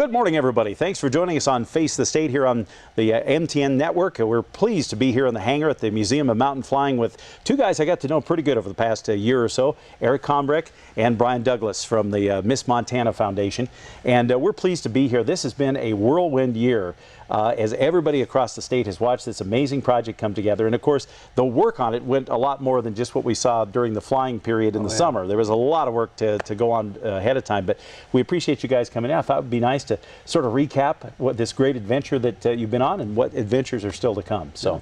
Good morning, everybody. Thanks for joining us on Face the State here on the MTN network. We're pleased to be here in the hangar at the Museum of Mountain Flying with two guys I got to know pretty good over the past year or so, Eric Combrick and Brian Douglas from the Miss Montana Foundation. And we're pleased to be here. This has been a whirlwind year as everybody across the state has watched this amazing project come together. And of course, the work on it went a lot more than just what we saw during the flying period in the summer. There was a lot of work to go on ahead of time, but we appreciate you guys coming out. I thought it would be nice to sort of recap what this great adventure that you've been on and what adventures are still to come. So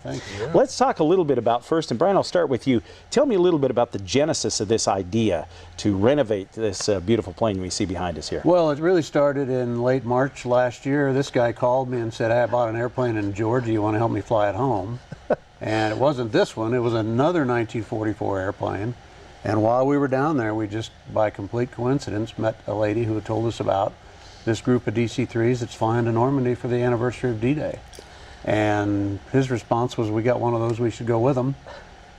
let's talk a little bit about first, and Brian, I'll start with you. Tell me a little bit about the genesis of this idea to renovate this beautiful plane we see behind us here. Well, it really started in late March last year. This guy called me and said, "Hey, I bought an airplane in Georgia. You want to help me fly it home?" And it wasn't this one. It was another 1944 airplane. And while we were down there, we just, by complete coincidence, met a lady who had told us about this group of DC-3s that's flying to Normandy for the anniversary of D-Day. And his response was, "We got one of those, we should go with them."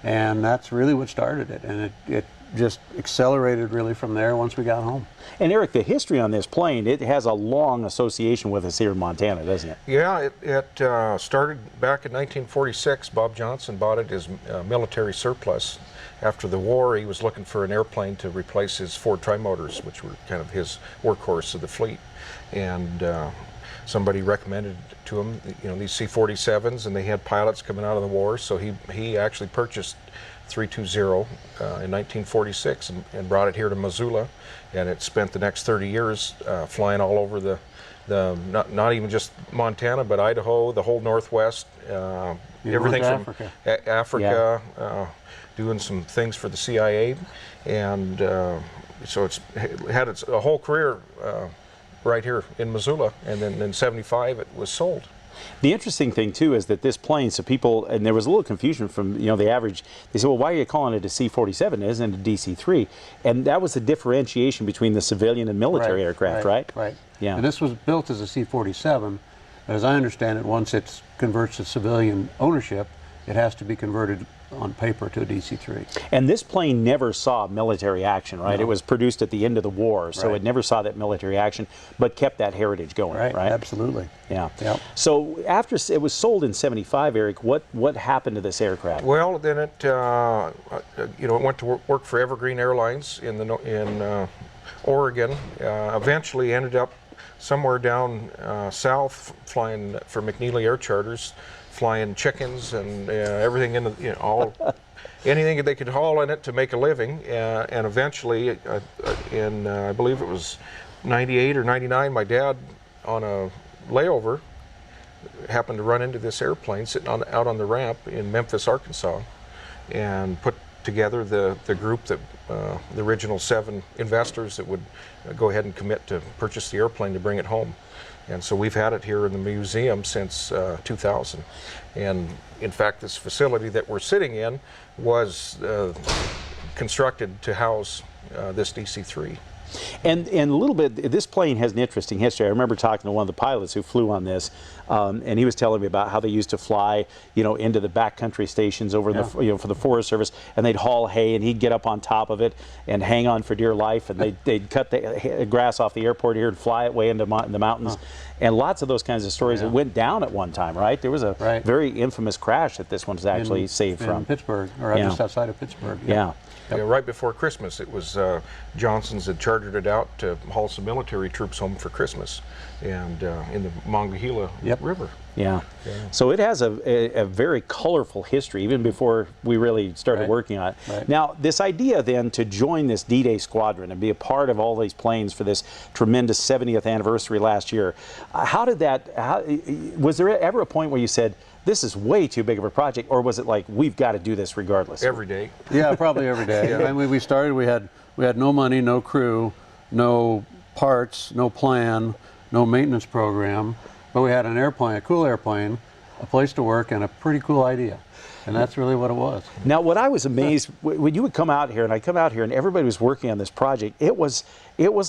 And that's really what started it. And it just accelerated really from there once we got home. And Eric, the history on this plane, it has a long association with us here in Montana, doesn't it? Yeah, it started back in 1946. Bob Johnson bought it as military surplus. After the war, he was looking for an airplane to replace his Ford Trimotors, which were kind of his workhorse of the fleet. And somebody recommended to him, you know, these C-47s, and they had pilots coming out of the war, so he actually purchased 320 in 1946 and brought it here to Missoula, and it spent the next 30 years flying all over not even just Montana, but Idaho, the whole Northwest, everything from Africa, doing some things for the CIA, and so it had a whole career right here in Missoula, and then in '75 it was sold. The interesting thing too is that this plane, so people, and there was a little confusion from the average, they said, well, why are you calling it a C-47? It isn't a DC-3. And that was the differentiation between the civilian and military aircraft, right? Right. Yeah. And this was built as a C-47, but as I understand it, once it converts to civilian ownership, it has to be converted on paper to a DC-3. And this plane never saw military action, right? No. It was produced at the end of the war, so it never saw that military action, but kept that heritage going, right? Absolutely. Yeah. Yep. So after it was sold in '75, Eric, what happened to this aircraft? Well, then it it went to work for Evergreen Airlines in Oregon. Eventually ended up somewhere down south, flying for McNeely Air Charters, flying chickens and everything in the, anything that they could haul in it to make a living. And eventually, I believe it was '98 or '99, my dad, on a layover, happened to run into this airplane sitting out on the ramp in Memphis, Arkansas, and put together the group that the original 7 investors that would go ahead and commit to purchase the airplane to bring it home. And so we've had it here in the museum since 2000. And in fact, this facility that we're sitting in was constructed to house this DC-3. And a little bit, this plane has an interesting history. I remember talking to one of the pilots who flew on this, and he was telling me about how they used to fly, into the backcountry stations over in the, for the Forest Service, and they'd haul hay, and he'd get up on top of it and hang on for dear life, and they'd cut the grass off the airport here and fly it way into the mountains. And lots of those kinds of stories that went down at one time, right? There was a very infamous crash that this one's actually saved from. In Pittsburgh, or just outside of Pittsburgh. Yeah. Yeah, right before Christmas, it was Johnson's had chartered it out to haul some military troops home for Christmas, and in the Monongahela River. Yeah. So it has a very colorful history, even before we really started working on it. Now, this idea then to join this D-Day squadron and be a part of all these planes for this tremendous 70th anniversary last year, how did that, was there ever a point where you said, this is way too big of a project, or was it like, we've got to do this regardless? Every day. Yeah, probably every day. I mean, we started, we had no money, no crew, no parts, no plan, no maintenance program, but we had an airplane, a cool airplane, a place to work, and a pretty cool idea. And that's really what it was. Now, what I was amazed, when you would come out here, and I come out here, and everybody was working on this project, it was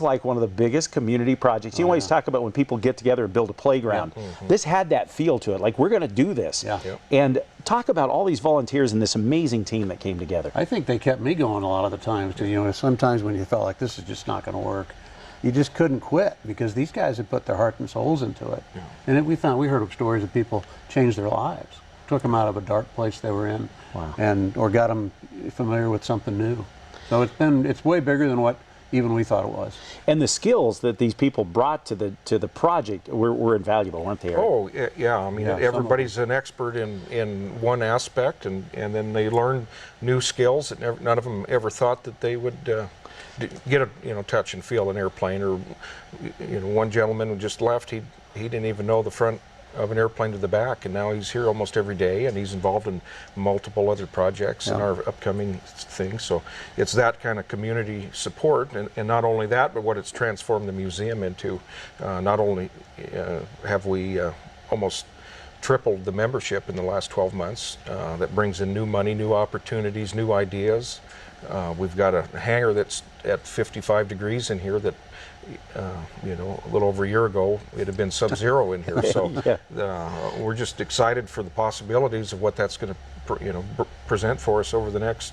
like one of the biggest community projects. You always talk about when people get together and build a playground. This had that feel to it, like we're going to do this. And talk about all these volunteers and this amazing team that came together. I think they kept me going a lot of the times too. Sometimes when you felt like this is just not going to work, you just couldn't quit because these guys had put their heart and souls into it. Yeah. And we heard of stories of people changed their lives, took them out of a dark place they were in, wow. or got them familiar with something new. So it's way bigger than what even we thought it was. And the skills that these people brought to the project were invaluable, weren't they, Eric? Oh, yeah. I mean, everybody's an expert in one aspect, and then they learn new skills that none of them ever thought that they would get a touch and feel an airplane. Or one gentleman who just left, he didn't even know the front of an airplane to the back, and now he's here almost every day, and he's involved in multiple other projects in our upcoming things. So it's that kind of community support, and not only that, but what it's transformed the museum into. Not only have we almost tripled the membership in the last 12 months, that brings in new money, new opportunities, new ideas. We've got a hangar that's at 55 degrees in here that a little over a year ago, it had been sub-zero in here. So we're just excited for the possibilities of what that's going to present for us over the next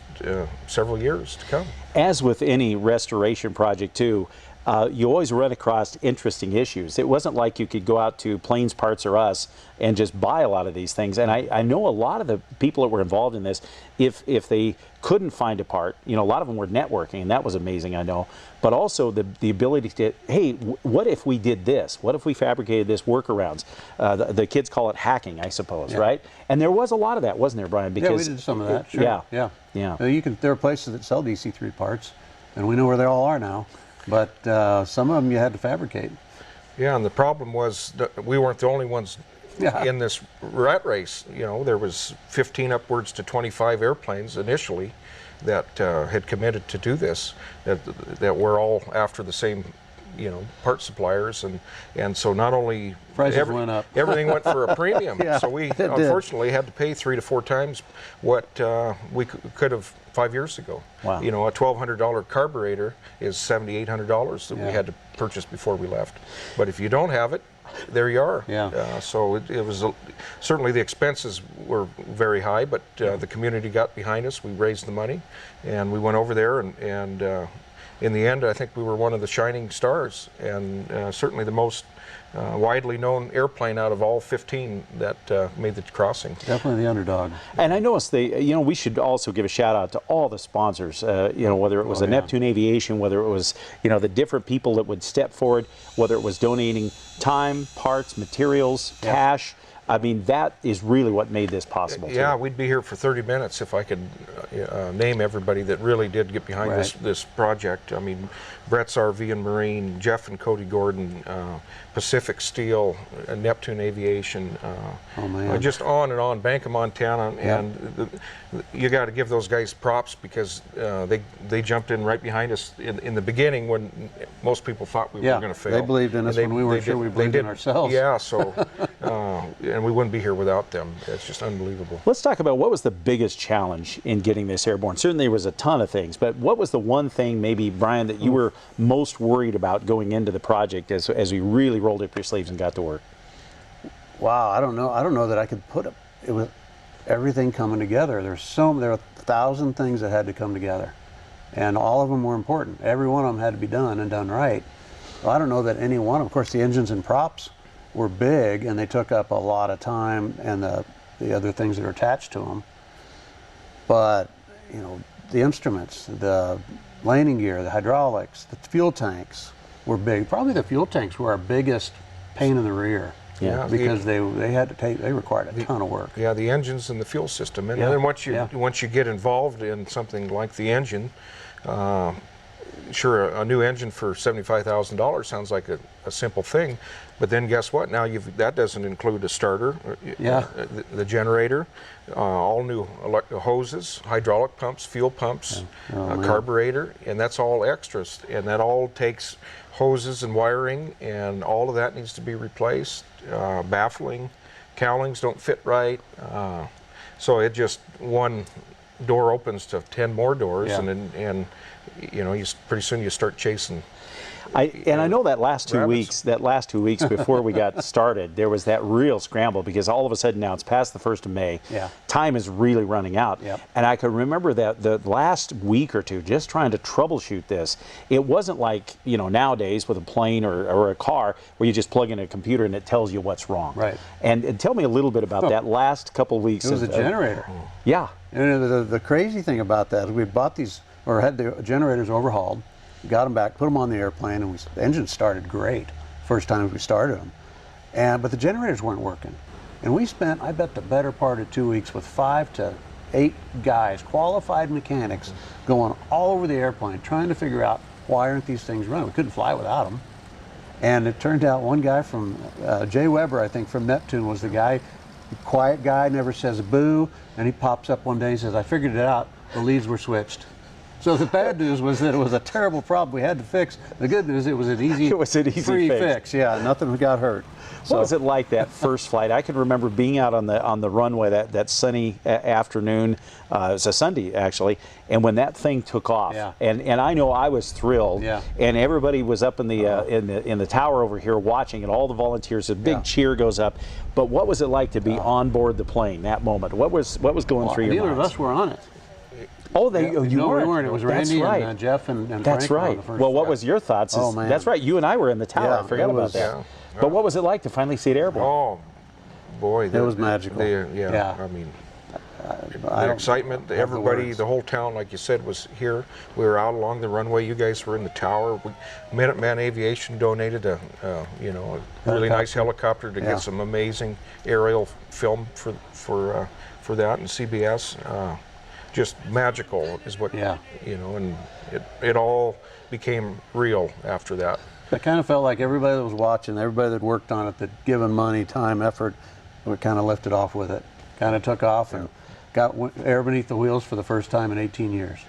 several years to come. As with any restoration project too, you always run across interesting issues. It wasn't like you could go out to Plains Parts or us and just buy a lot of these things. And I know a lot of the people that were involved in this, if they couldn't find a part, a lot of them were networking, and that was amazing, I know. But also the ability to, hey, what if we did this? What if we fabricated this workarounds? The kids call it hacking, I suppose, right? And there was a lot of that, wasn't there, Brian? Because we did some of that, sure. Yeah. There are places that sell DC-3 parts, and we know where they all are now. But some of them you had to fabricate. Yeah, and the problem was that we weren't the only ones in this rat race. There was 15 upwards to 25 airplanes initially that had committed to do this, that were all after the same part suppliers, and so not only prices went up, everything went for a premium. So we unfortunately had to pay 3 to 4 times what we could have 5 years ago. Wow. A $1,200 carburetor is $7,800 that we had to purchase before we left. But if you don't have it, there you are. So it was certainly the expenses were very high, but the community got behind us. We raised the money, and we went over there, and in the end, I think we were one of the shining stars, and certainly the most widely known airplane out of all 15 that made the crossing. Definitely the underdog. And I noticed we should also give a shout out to all the sponsors, whether it was Neptune Aviation, whether it was, the different people that would step forward, whether it was donating time, parts, materials, cash. I mean, that is really what made this possible. Yeah, we'd be here for 30 minutes if I could name everybody that really did get behind this project. I mean, Brett's RV and Marine, Jeff and Cody Gordon, Pacific Steel, Neptune Aviation, just on and on, Bank of Montana, and you got to give those guys props because they jumped in right behind us in the beginning when most people thought we were going to fail. They believed in us when we weren't sure we believed in ourselves. Yeah, so and we wouldn't be here without them. It's just unbelievable. Let's talk about what was the biggest challenge in getting this airborne. Certainly there was a ton of things, but what was the one thing, maybe, Brian, that you were most worried about going into the project as you really rolled up your sleeves and got to work? Wow, I don't know that I could put it was everything coming together. There were 1,000 things that had to come together, and all of them were important. Every one of them had to be done and done right. Well, I don't know that any one. Of course, the engines and props were big, and they took up a lot of time, and the other things that are attached to them. But the instruments, the landing gear, the hydraulics, the fuel tanks were big. Probably the fuel tanks were our biggest pain in the rear. Because they required a ton of work. Yeah, the engines and the fuel system, and then once you get involved in something like the engine, sure, a new engine for $75,000 sounds like a simple thing, but then guess what? Now that doesn't include a starter, the generator, all new hoses, hydraulic pumps, fuel pumps, carburetor, and that's all extras, and that all takes hoses and wiring, and all of that needs to be replaced. Baffling, cowlings don't fit right, so it just one door opens to 10 more doors, and you know, pretty soon you start chasing. I know that last 2 Rabbits. weeks before we got started, there was that real scramble because all of a sudden now it's past the 1st of May. Yeah. Time is really running out. Yep. And I could remember that the last week or two just trying to troubleshoot this. It wasn't like, you know, nowadays with a plane or a car where you just plug in a computer and it tells you what's wrong. Right. And tell me a little bit about that last couple of weeks. It was a generator. Yeah. And the crazy thing about that is we bought these, or had the generators overhauled, got them back, put them on the airplane, and the engines started great first time we started them. But the generators weren't working. And we spent, I bet, the better part of 2 weeks with 5 to 8 guys, qualified mechanics, going all over the airplane trying to figure out why aren't these things running. We couldn't fly without them. And it turned out one guy from, Jay Weber, I think, from Neptune was the guy, quiet guy, never says boo, and he pops up one day and says, I figured it out, the leads were switched. So the bad news was that it was a terrible problem we had to fix. The good news, it was an easy, free fix. Yeah, nothing got hurt. What was it like that first flight? I can remember being out on the runway that sunny afternoon. It was a Sunday actually, and when that thing took off, Yeah. and I know I was thrilled. Yeah. And everybody was up in the tower over here watching, and all the volunteers. A big cheer goes up. But what was it like to be on board the plane that moment? What was going through your Neither mind? of us were on it. Oh, you no, weren't. we weren't. It was That's Randy right. and Jeff and That's Frank were on right. the first Well, what flight. was your thoughts? Oh, man. That's right. You and I were in the tower. Yeah, I forgot it about was- that. Yeah. But what was it like to finally see it airborne? Oh, boy. It was magical. Yeah. I mean, the excitement, everybody, the whole town, like you said, was here. We were out along the runway. You guys were in the tower. Minuteman Aviation donated a really nice helicopter to get some amazing aerial film for that, and CBS. Just magical is what, and it all became real after that. I kind of felt like everybody that was watching, everybody that worked on it, that given money, time, effort, we kind of lifted off with it. Kind of took off and got air beneath the wheels for the first time in 18 years.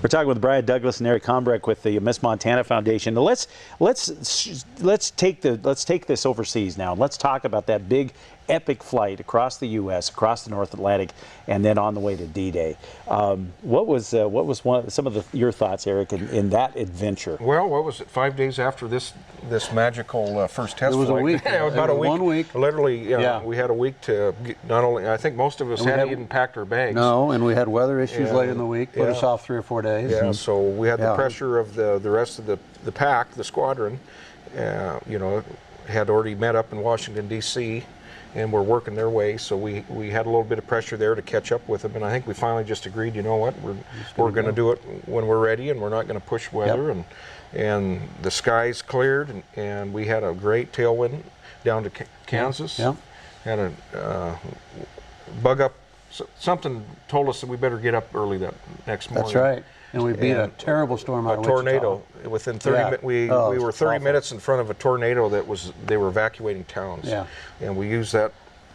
We're talking with Brian Douglas and Eric Combrecht with the Miss Montana Foundation. Now let's take this overseas now. Let's talk about that big epic flight across the U.S., across the North Atlantic, and then on the way to D-Day. What was some of your thoughts, Eric, in that adventure? Well, what was it? 5 days after this magical first test flight. It was a week. Yeah, about a week. 1 week. Literally, we had a week to get, not only. I think most of us hadn't even packed our bags. No, and we had weather issues late in the week. Put us off 3 or 4 days. Yeah, so we had the pressure of the rest of the pack, the squadron. Had already met up in Washington D.C. and were working their way, so we had a little bit of pressure there to catch up with them, and I think we finally just agreed, you know what, we're going to do it when we're ready, and we're not going to push weather, and the skies cleared, and we had a great tailwind down to Kansas. Yeah. Had a bug up, something told us that we better get up early that next morning. That's right. And we beat a terrible storm out of Wichita. Tornado. Within 30 minutes, we were 30 minutes in front of a tornado they were evacuating towns. Yeah. And we used that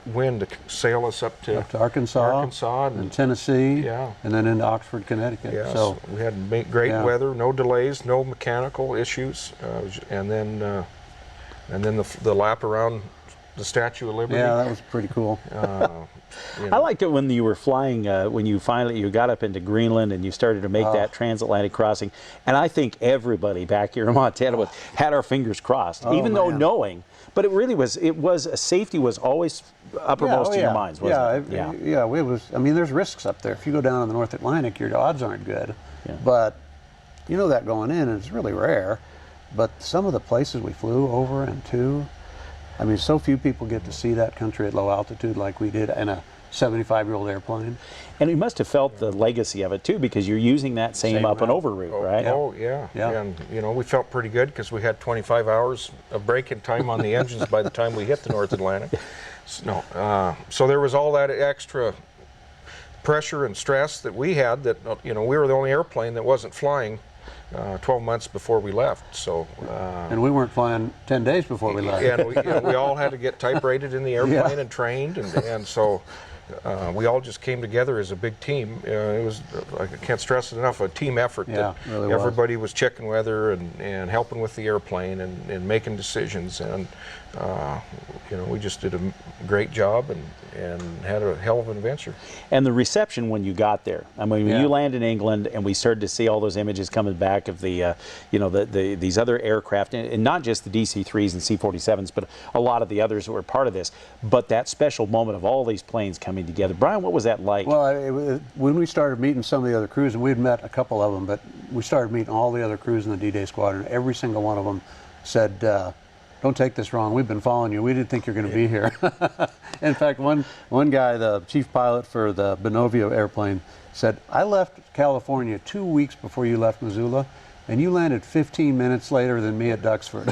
wind to sail us up to Arkansas and Tennessee, yeah, and then into Oxford, Connecticut. Yeah, so we had great weather, no delays, no mechanical issues, and then the lap around the Statue of Liberty. Yeah, that was pretty cool. I liked it when you were flying, when you finally got up into Greenland and you started to make that transatlantic crossing. And I think everybody back here in Montana had our fingers crossed, even though knowing. But it really was. Safety was always uppermost in your minds, wasn't it? Yeah. It was. I mean, there's risks up there. If you go down in the North Atlantic, your odds aren't good. Yeah. But you know that going in, and it's really rare. But some of the places we flew over and to. I mean, so few people get to see that country at low altitude like we did in a 75-year-old airplane. And you must have felt the legacy of it, too, because you're using that same up and over route, right? Oh, yeah. And we felt pretty good because we had 25 hours of braking time on the engines by the time we hit the North Atlantic. So there was all that extra pressure and stress that we had that, we were the only airplane that wasn't flying 12 months before we left, so and we weren't flying 10 days before we left. And we all had to get type rated in the airplane and trained, and so we all just came together as a big team. It was, I can't stress it enough, a team effort. Yeah, that really was. everybody was checking weather and helping with the airplane and making decisions. And you know, we just did a great job and had a hell of an adventure. And the reception when you got there. I mean, when you landed in England and we started to see all those images coming back of the, you know, these other aircraft, and not just the DC-3s and C-47s, but a lot of the others that were part of this. But that special moment of all these planes coming together. Brian, what was that like? Well, when we started meeting some of the other crews, and we'd met a couple of them, but we started meeting all the other crews in the D-Day Squadron. Every single one of them said, don't take this wrong. We've been following you. We didn't think you're going to be here. In fact, one guy, the chief pilot for the Benovio airplane, said, I left California 2 weeks before you left Missoula, and you landed 15 minutes later than me at Duxford.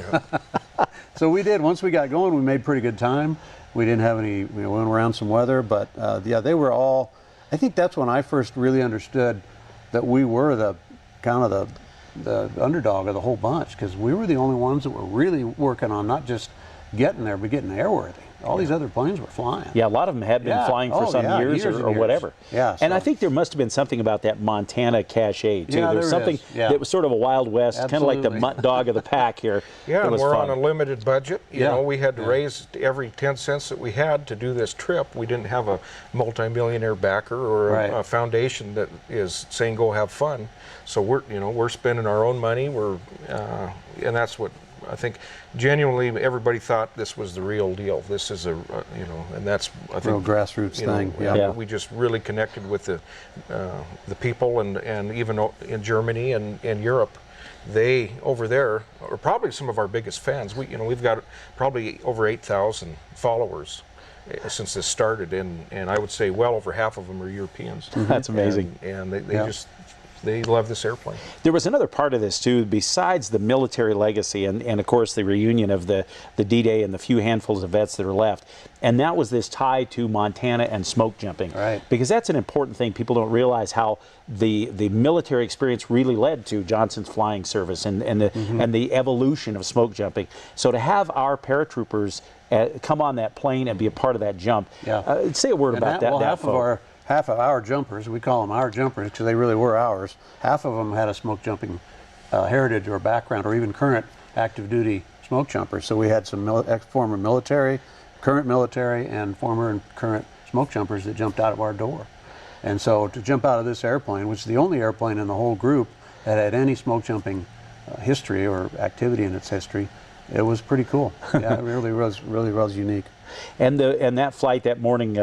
Yeah. So we did. Once we got going, we made pretty good time. We didn't have any, we went around some weather, but yeah, they were all, I think that's when I first really understood that we were the kind of the underdog of the whole bunch, because we were the only ones that were really working on not just getting there, but getting airworthy. All these other planes were flying. Yeah, a lot of them had been flying for some years or whatever. Yeah, and I think there must have been something about that Montana cachet too. Yeah, There's something that was sort of a Wild West, kind of like the mutt dog of the pack here. Yeah, and we're fun. on a limited budget. You know, we had to raise every 10 cents that we had to do this trip. We didn't have a multi-millionaire backer or a foundation that is saying go have fun. So we're spending our own money. And that's what I think genuinely everybody thought this was the real deal. This is and that's I think real grassroots thing. Yeah, we just really connected with the people and even in Germany and Europe. They over there are probably some of our biggest fans. We've got probably over 8,000 followers since this started, and I would say well over half of them are Europeans. That's amazing. And they love this airplane. There was another part of this too, besides the military legacy and of course the reunion of the D-Day and the few handfuls of vets that are left, and that was this tie to Montana and smoke jumping. Right. Because that's an important thing. People don't realize how the military experience really led to Johnson's flying service and the evolution of smoke jumping. So to have our paratroopers come on that plane and be a part of that jump, say a word about that. Well, half of our jumpers, we call them our jumpers because they really were ours, half of them had a smoke jumping heritage or background, or even current active duty smoke jumpers. So we had some former military, current military, and former and current smoke jumpers that jumped out of our door. And so to jump out of this airplane, which is the only airplane in the whole group that had any smoke jumping history or activity in its history, it was pretty cool. Yeah, it really was unique. And that flight that morning,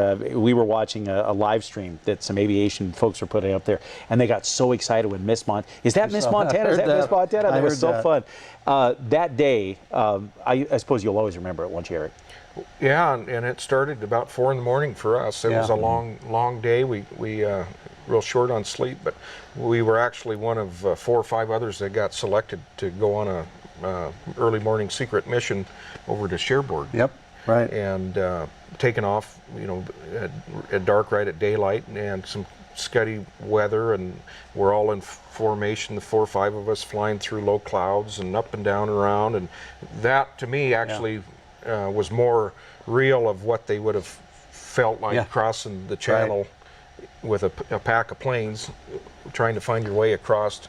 we were watching a live stream that some aviation folks were putting up there, and they got so excited when Miss Montana. Is that Miss Montana? Is that Miss Montana? That was so fun. That day, I suppose you'll always remember it, won't you, Eric? Yeah, and it started about 4 in the morning for us. It was a long day. We real short on sleep, but we were actually one of 4 or 5 others that got selected to go on a early morning secret mission over to Cherbourg. Yep. Right. And taken off, at dark, right at daylight, and some scuddy weather, and we're all in formation, the 4 or 5 of us flying through low clouds and up and down and around, and that to me actually was more real of what they would have felt like crossing the channel with a pack of planes, trying to find your way across.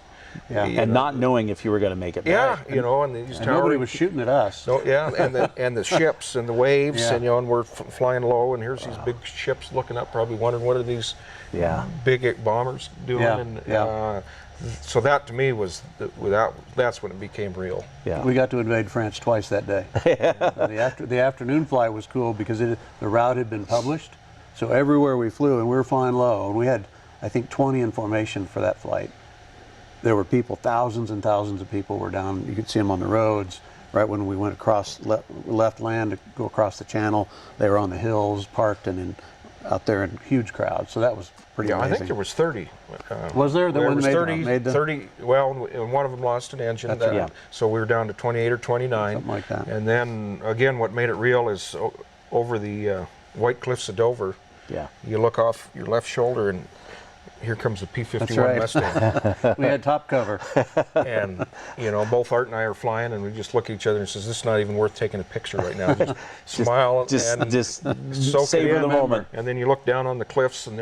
Yeah, and not knowing if you were going to make it back. Yeah, and these towers. Nobody was shooting at us. No, and the ships and the waves, and we're flying low, and here's these big ships looking up, probably wondering what are these big bombers doing. So that to me was that's when it became real. Yeah. We got to invade France twice that day. The afternoon flight was cool because the route had been published, so everywhere we flew, and we were flying low, and we had I think 20 in formation for that flight. There were people, thousands and thousands of people were down. You could see them on the roads. Right when we went across left land to go across the channel, they were on the hills, parked, and out there in huge crowds. So that was pretty amazing. I think there was 30. Was there? There was 30. Well, and one of them lost an engine. So we were down to 28 or 29. Something like that. And then again, what made it real is over the White Cliffs of Dover. Yeah. You look off your left shoulder, and Yeah. here comes the P-51 That's right. Mustang. We had top cover. And, both Art and I are flying, and we just look at each other and says, this is not even worth taking a picture right now. Just smile and soak savor it in. the moment. And then you look down on the cliffs, and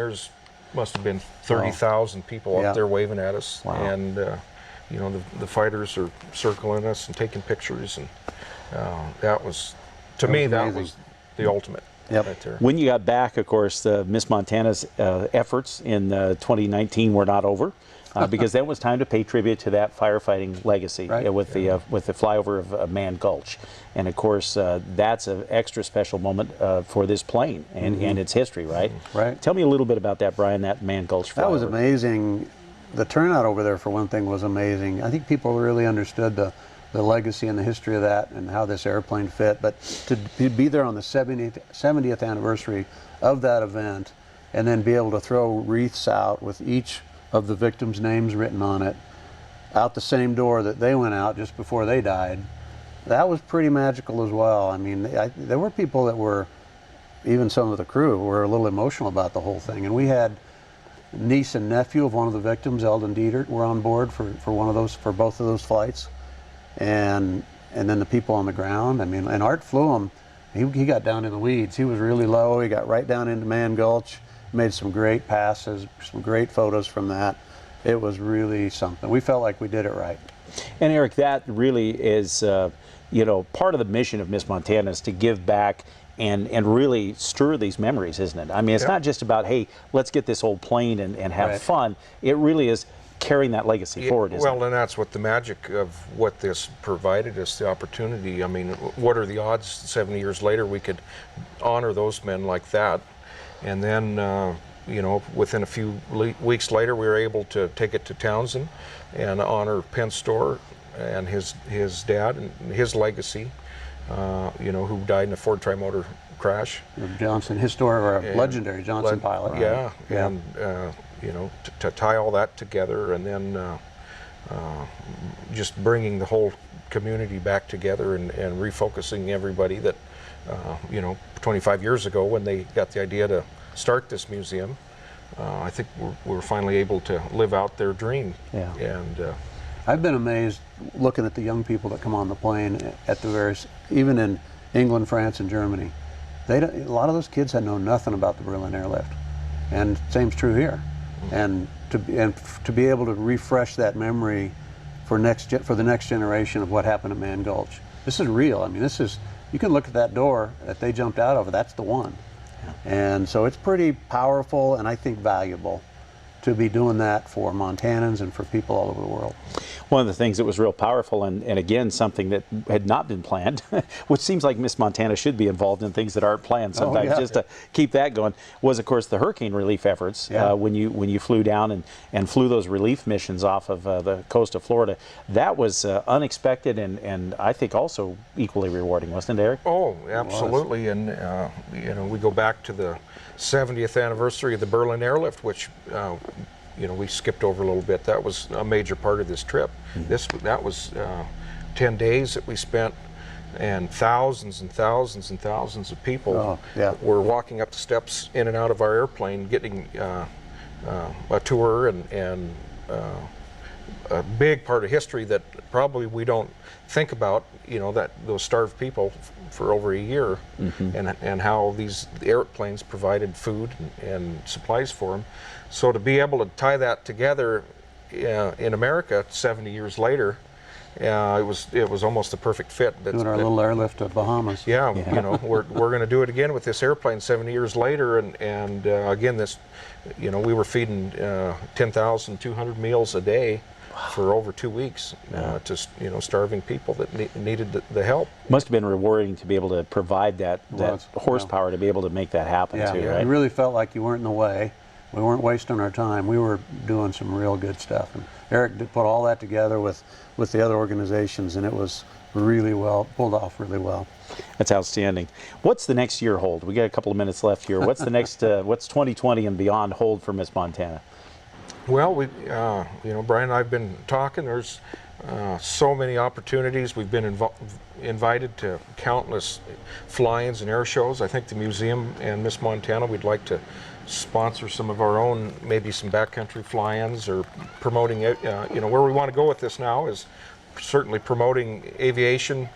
must have been 30,000 people up there waving at us. Wow. And, the fighters are circling us and taking pictures. And that was the ultimate. Yep. Right there. When you got back, of course, Miss Montana's efforts in 2019 were not over, because then it was time to pay tribute to that firefighting legacy with the flyover of Man Gulch, and of course that's an extra special moment for this plane and its history, right? Right. Tell me a little bit about that, Brian. That Man Gulch flyover. That was amazing. The turnout over there, for one thing, was amazing. I think people really understood the legacy and the history of that and how this airplane fit. But to be there on the 70th anniversary of that event, and then be able to throw wreaths out with each of the victims' names written on it out the same door that they went out just before they died, that was pretty magical as well. I mean, there were people that were, even some of the crew, were a little emotional about the whole thing. And we had niece and nephew of one of the victims, Eldon Dietert, were on board for both of those flights. And then the people on the ground. I mean, and Art flew him. He got down in the weeds. He was really low. He got right down into Man Gulch, made some great passes, some great photos from that. It was really something. We felt like we did it right. And Eric, that really is, part of the mission of Miss Montana is to give back and really stir these memories, isn't it? I mean, it's not just about, hey, let's get this old plane and have fun. It really is carrying that legacy forward, isn't it? And that's what the magic of what this provided us, the opportunity. I mean, what are the odds 70 years later we could honor those men like that? And then, within a few weeks later, we were able to take it to Townsend and honor Penn Store and his dad and his legacy, who died in a Ford Tri-Motor crash. Johnson, legendary Johnson pilot. Yeah, and to tie all that together, and then just bringing the whole community back together and refocusing everybody that, 25 years ago when they got the idea to start this museum, I think we're finally able to live out their dream. Yeah. And I've been amazed looking at the young people that come on the plane at the various, even in England, France, and Germany. A lot of those kids had known nothing about the Berlin airlift, and same's true here. And to be able to refresh that memory for the next generation of what happened at Man Gulch. This is real. I mean, you can look at that door that they jumped out of. That's the one. Yeah. And so it's pretty powerful and I think valuable to be doing that for Montanans and for people all over the world. One of the things that was real powerful, and again, something that had not been planned, which seems like Miss Montana should be involved in things that aren't planned sometimes, just to keep that going, was of course the hurricane relief efforts. When you flew down and flew those relief missions off of the coast of Florida. That was unexpected and I think also equally rewarding, wasn't it, Eric? Oh, absolutely. And we go back to the 70th anniversary of the Berlin airlift, which we skipped over a little bit. That was a major part of this trip. That was 10 days that we spent, and thousands and thousands and thousands of people were walking up the steps in and out of our airplane, getting a tour and a big part of history that probably we don't think about. That those starved people for over a year, and how these airplanes provided food and supplies for them. So to be able to tie that together in America 70 years later, it was almost the perfect fit. Doing our little airlift to Bahamas. Yeah, we're going to do it again with this airplane 70 years later, and again we were feeding 10,200 meals a day for over 2 weeks to starving people that needed the help. Must have been rewarding to be able to provide that horsepower to be able to make that happen too, right? You really felt like you weren't in the way. We weren't wasting our time. We were doing some real good stuff. And Eric did put all that together with the other organizations, and it was really pulled off really well. That's outstanding. What's the next year hold? We got a couple of minutes left here. What's the next? What's 2020 and beyond hold for Miss Montana? Well, Brian and I've been talking. There's so many opportunities. We've been invited to countless fly-ins and air shows. I think the museum and Miss Montana, we'd like to sponsor some of our own, maybe some backcountry fly-ins, or promoting it. You know, where we want to go with this now is certainly promoting aviation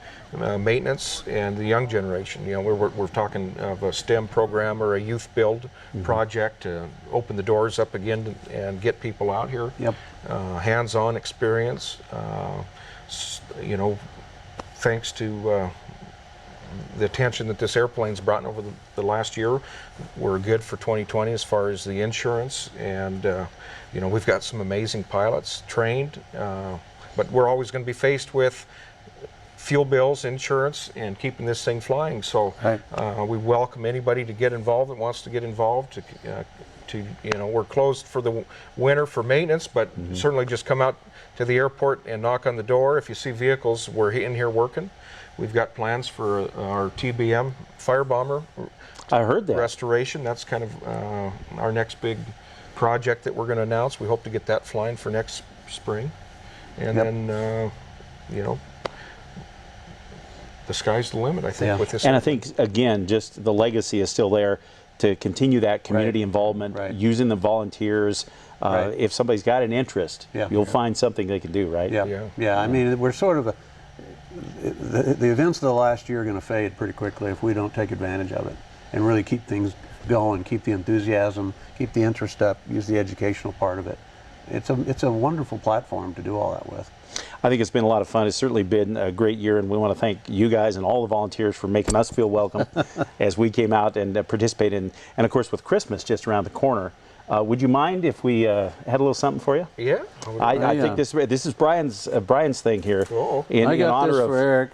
maintenance and the young generation. You know, we're talking of a STEM program or a youth build project to open the doors up again and get people out here. Yep. Hands-on experience. You know, thanks to the attention that this airplane's brought over the last year, we're good for 2020 as far as the insurance, and you know, we've got some amazing pilots trained, but we're always going to be faced with fuel bills, insurance, and keeping this thing flying. So we welcome anybody to get involved that wants to get involved. To you know, we're closed for the winter for maintenance, but certainly just come out to the airport and knock on the door. If you see vehicles, we're in here working. We've got plans for our TBM firebomber. I heard that. Restoration. That's kind of our next big project that we're going to announce. We hope to get that flying for next spring. And then, you know, the sky's the limit, I think, with this. And I think, again, just the legacy is still there to continue that community involvement, using the volunteers. If somebody's got an interest, you'll find something they can do, right? Yeah. I mean, we're sort of the events of the last year are going to fade pretty quickly if we don't take advantage of it and really keep things going, keep the enthusiasm, keep the interest up, use the educational part of it. It's a wonderful platform to do all that with. I think it's been a lot of fun. It's certainly been a great year, and we want to thank you guys and all the volunteers for making us feel welcome as we came out and participated in. And of course, with Christmas just around the corner, would you mind if we had a little something for you? Yeah. I think this is Brian's thing here. I got this for Eric.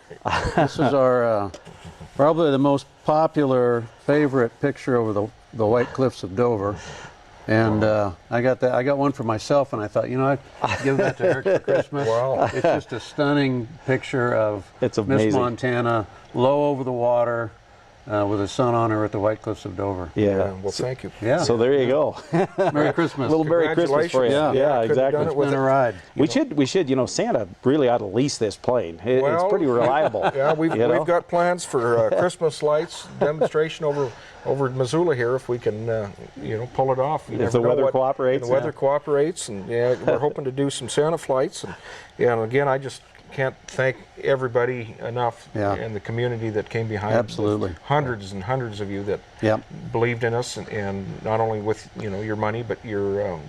This is our probably the most popular favorite picture over the White Cliffs of Dover. And I got one for myself, and I thought, you know, I'd give that to Eric for Christmas. Wow. It's just a stunning picture of Miss Montana, low over the water, with the sun on her at the White Cliffs of Dover. Yeah. Well, thank you. Yeah. So there you go. Merry Christmas. A little Merry Christmas for you. Yeah, exactly. It's been a ride. We should, you know, Santa really ought to lease this plane. It's pretty reliable. Yeah, we've got plans for Christmas lights demonstration over at Missoula here, if we can, you know, pull it off. If the weather cooperates. If the weather cooperates, and we're hoping to do some Santa flights. And again, I just can't thank everybody enough in the community that came behind. Absolutely. Hundreds and hundreds of you that believed in us, and not only with, you know, your money, but your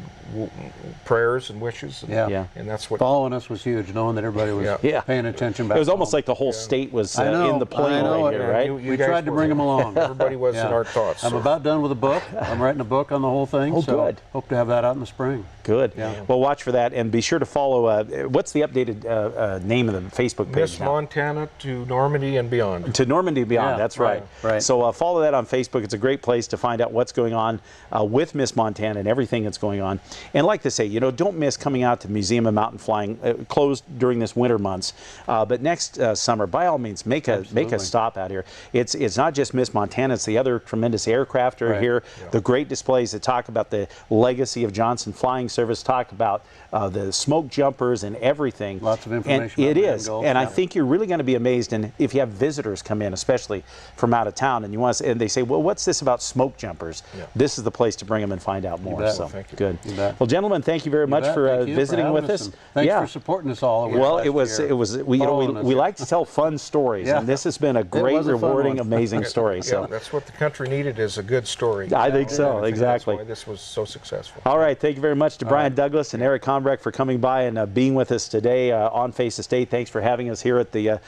prayers and wishes. And that's what following us was huge, knowing that everybody was paying attention back. It was almost like the whole state was in the plane right here, right? We tried to bring them along. Everybody was in our thoughts. I'm about done with the book. I'm writing a book on the whole thing. Oh, so good. Hope to have that out in the spring. Good. Well, watch for that, and be sure to follow. What's the updated name of the Facebook page Miss Montana to Normandy and beyond. To Normandy and beyond. That's right. So follow that on Facebook. It's a great place to find out what's going on with Miss Montana and everything that's going on. And like to say, you know, don't miss coming out to Museum of Mountain Flying, closed during this winter months. But next summer, by all means, make a stop out here. It's not just Miss Montana. It's the other tremendous aircraft are here. The great displays that talk about the legacy of Johnson Flying Service, talk about the smoke jumpers and everything. Lots of information. And it is. And I think you're really going to be amazed, and if you have visitors come in, especially from out of town, and and they say, well, what's this about smoke jumpers? This is the place to bring them and find out more. So good. Well, gentlemen, thank you very much for visiting with us. Thanks for supporting us all. Well, it was we like to tell fun stories, and this has been a great, rewarding, amazing story. So that's what the country needed, is a good story. I think so. Exactly. That's why this was so successful. All right, thank you very much to Brian Douglas and Eric Combrecht for coming by and being with us today on Face the State. Thanks for having us here at the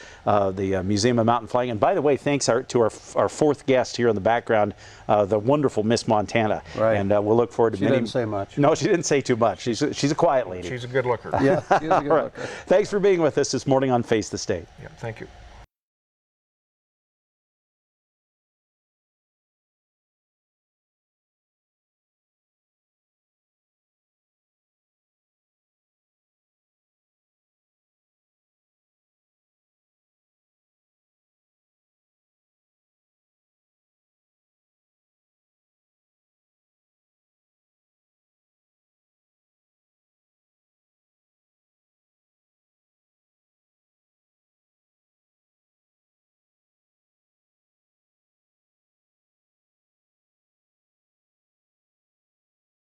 Museum of Mountain Flying. And by the way, thanks to our fourth guest here in the background, the wonderful Miss Montana. And we'll look forward to She didn't say much. No, she didn't say too much. She's a quiet lady. She's a good looker. Yeah, she's a good looker. Thanks for being with us this morning on Face the State. Thank you.